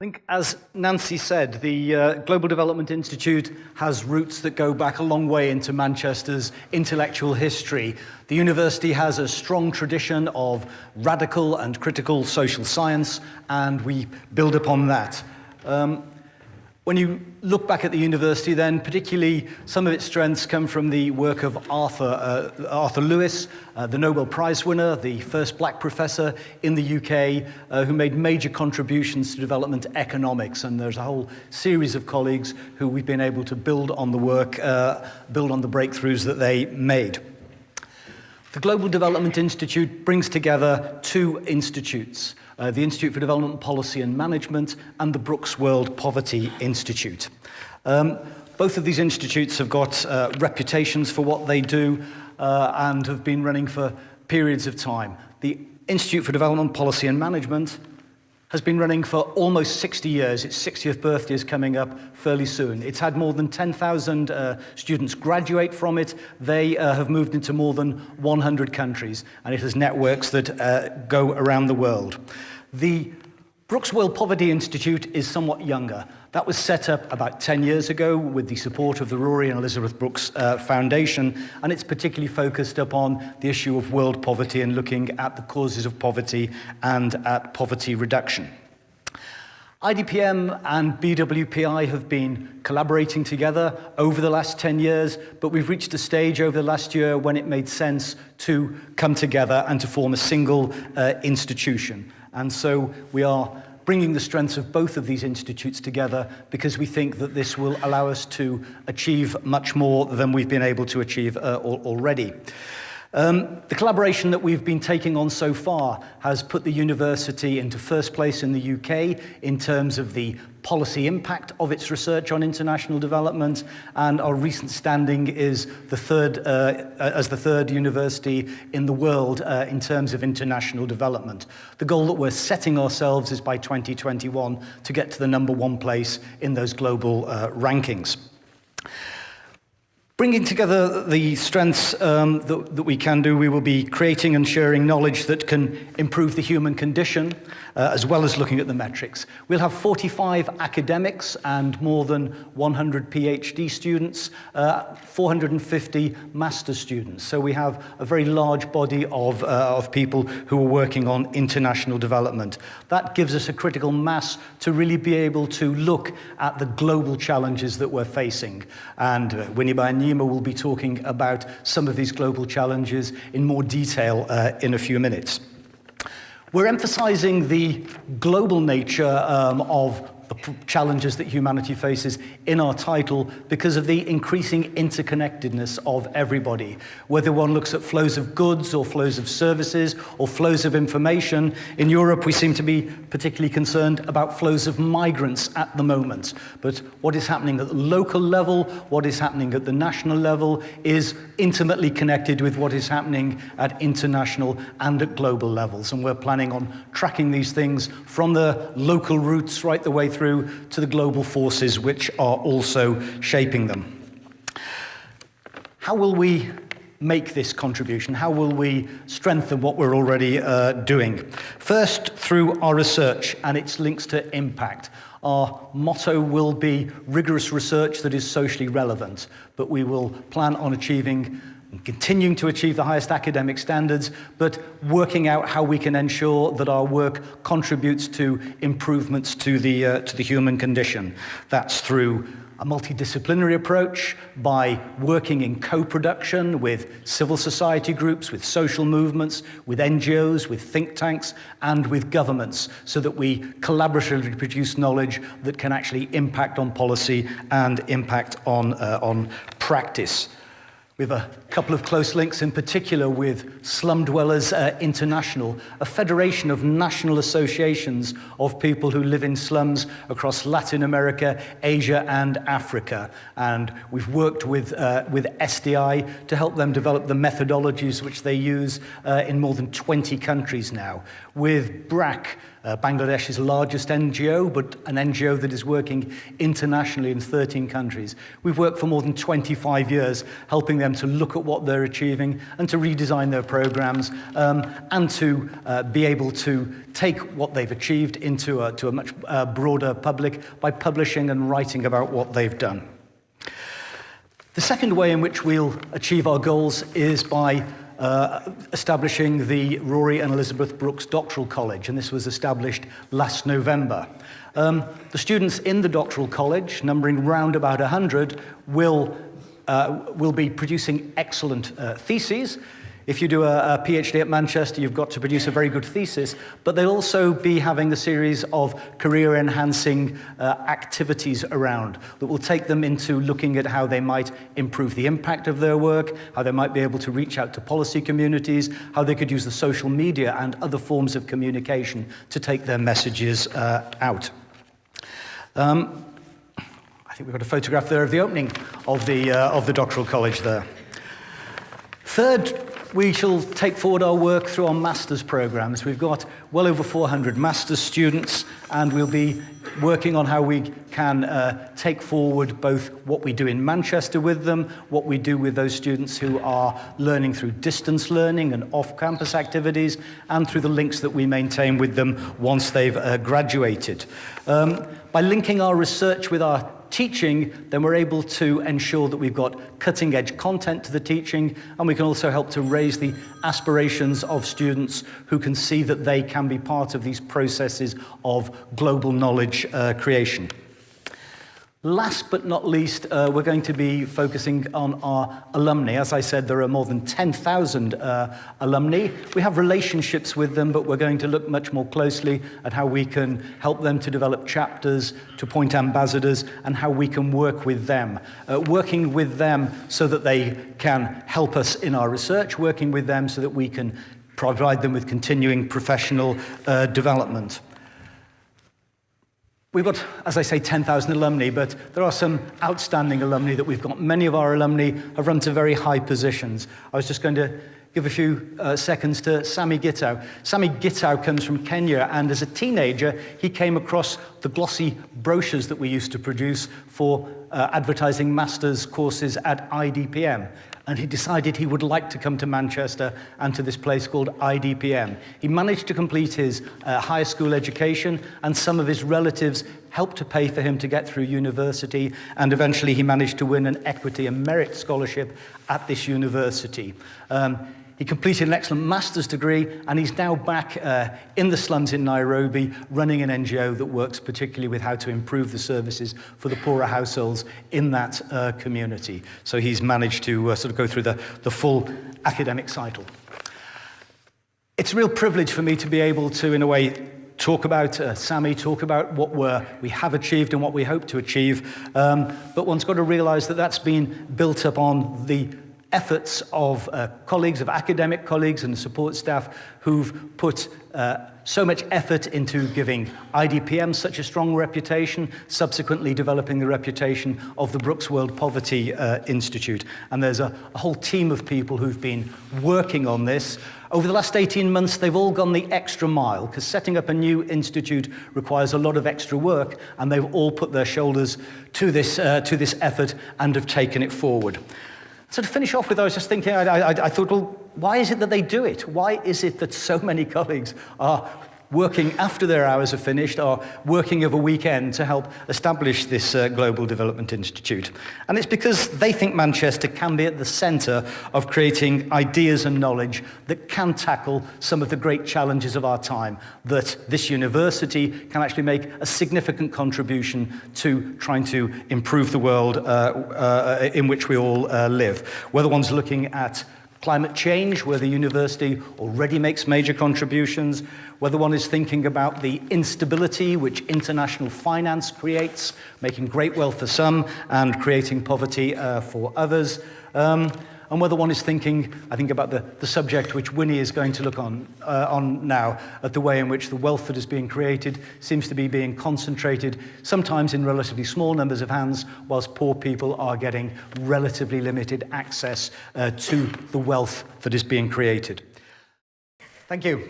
I think, as Nancy said, the Global Development Institute has roots that go back a long way into Manchester's intellectual history. The university has a strong tradition of radical and critical social science, and we build upon that. When you look back at the university, then particularly some of its strengths come from the work of Arthur Lewis, the Nobel Prize winner, the first black professor in the UK, who made major contributions to development economics. And there's a whole series of colleagues who we've been able to build on the work, build on the breakthroughs that they made. The Global Development Institute brings together two institutes, the Institute for Development Policy and Management and the Brooks World Poverty Institute. Both of these institutes have got reputations for what they do and have been running for periods of time. The Institute for Development Policy and Management has been running for almost 60 years. Its 60th birthday is coming up fairly soon. It's had more than 10,000 students graduate from it. They have moved into more than 100 countries, and it has networks that go around the world. The Brooks World Poverty Institute is somewhat younger. That was set up about 10 years ago with the support of the Rory and Elizabeth Brooks Foundation, and it's particularly focused upon the issue of world poverty and looking at the causes of poverty and at poverty reduction. IDPM and BWPI have been collaborating together over the last 10 years, but we've reached a stage over the last year when it made sense to come together and to form a single institution. And so we are bringing the strengths of both of these institutes together because we think that this will allow us to achieve much more than we've been able to achieve already. The collaboration that we've been taking on so far has put the university into first place in the UK in terms of the policy impact of its research on international development, and our recent standing is as the third university in the world in terms of international development. The goal that we're setting ourselves is by 2021 to get to the #1 place in those global rankings. Bringing together the strengths that we can do, we will be creating and sharing knowledge that can improve the human condition, as well as looking at the metrics. We'll have 45 academics and more than 100 PhD students, 450 master's students. So we have a very large body of people who are working on international development. That gives us a critical mass to really be able to look at the global challenges that we're facing. And Winnie will be talking about some of these global challenges in more detail in a few minutes. We're emphasizing the global nature of the challenges that humanity faces in our title because of the increasing interconnectedness of everybody. Whether one looks at flows of goods or flows of services or flows of information, in Europe we seem to be particularly concerned about flows of migrants at the moment. But what is happening at the local level, what is happening at the national level is intimately connected with what is happening at international and at global levels. And we're planning on tracking these things from the local roots right the way through to the global forces which are also shaping them. How will we make this contribution? How will we strengthen what we're already doing? First, through our research and its links to impact. Our motto will be rigorous research that is socially relevant, but we will plan on achieving and continuing to achieve the highest academic standards, but working out how we can ensure that our work contributes to improvements to the human condition. That's through a multidisciplinary approach, by working in co-production with civil society groups, with social movements, with NGOs, with think tanks, and with governments, so that we collaboratively produce knowledge that can actually impact on policy and impact on practice. We have a couple of close links, in particular with Slum Dwellers International, a federation of national associations of people who live in slums across Latin America, Asia, and Africa. And we've worked with SDI to help them develop the methodologies which they use in more than 20 countries now. with BRAC, Bangladesh's largest NGO, but an NGO that is working internationally in 13 countries. We've worked for more than 25 years, helping them to look at what they're achieving and to redesign their programs, and to be able to take what they've achieved into a much broader public by publishing and writing about what they've done. The second way in which we'll achieve our goals is by establishing the Rory and Elizabeth Brooks Doctoral College, and this was established last November. The students in the Doctoral College, numbering round about 100, will be producing excellent theses. If you do a PhD at Manchester, you've got to produce a very good thesis, but they'll also be having a series of career-enhancing activities around that will take them into looking at how they might improve the impact of their work, how they might be able to reach out to policy communities, how they could use the social media and other forms of communication to take their messages out. I think we've got a photograph there of the opening of the Doctoral College there. Third, we shall take forward our work through our master's programs. We've got well over 400 master's students, and we'll be working on how we can take forward both what we do in Manchester with them, what we do with those students who are learning through distance learning and off-campus activities, and through the links that we maintain with them once they've graduated. By linking our research with our teaching, then we're able to ensure that we've got cutting-edge content to the teaching, and we can also help to raise the aspirations of students who can see that they can be part of these processes of global knowledge creation. Last but not least, we're going to be focusing on our alumni. As I said, there are more than 10,000 alumni. We have relationships with them, but we're going to look much more closely at how we can help them to develop chapters, to appoint ambassadors, and how we can work with them. Working with them so that they can help us in our research, working with them so that we can provide them with continuing professional development. We've got, as I say, 10,000 alumni, but there are some outstanding alumni that we've got. Many of our alumni have run to very high positions. I was just going to give a few seconds to Sami Gitau. Sami Gitau comes from Kenya, and as a teenager, he came across the glossy brochures that we used to produce for advertising master's courses at IDPM. And he decided he would like to come to Manchester and to this place called IDPM. He managed to complete his higher school education, and some of his relatives helped to pay for him to get through university, and eventually he managed to win an equity and merit scholarship at this university. He completed an excellent master's degree, and he's now back in the slums in Nairobi, running an NGO that works particularly with how to improve the services for the poorer households in that community. So he's managed to sort of go through the full academic cycle. It's a real privilege for me to be able to, in a way, talk about Sami, talk about what we have achieved and what we hope to achieve. But one's got to realize that that's been built up on the efforts of colleagues, of academic colleagues and support staff who've put so much effort into giving IDPM such a strong reputation, subsequently developing the reputation of the Brooks World Poverty Institute. And there's a whole team of people who've been working on this. Over the last 18 months, they've all gone the extra mile, because setting up a new institute requires a lot of extra work, and they've all put their shoulders to this effort and have taken it forward. So to finish off with, I was just thinking, I thought, well, why is it that they do it? Why is it that so many colleagues are working after their hours are finished, are working over weekend to help establish this Global Development Institute? And it's because they think Manchester can be at the centre of creating ideas and knowledge that can tackle some of the great challenges of our time, that this university can actually make a significant contribution to trying to improve the world in which we all live. Whether one's looking at climate change, where the university already makes major contributions, whether one is thinking about the instability which international finance creates, making great wealth for some and creating poverty for others, and whether one is thinking, I think, about the subject which Winnie is going to look on now, at the way in which the wealth that is being created seems to be being concentrated, sometimes in relatively small numbers of hands, whilst poor people are getting relatively limited access to the wealth that is being created. Thank you.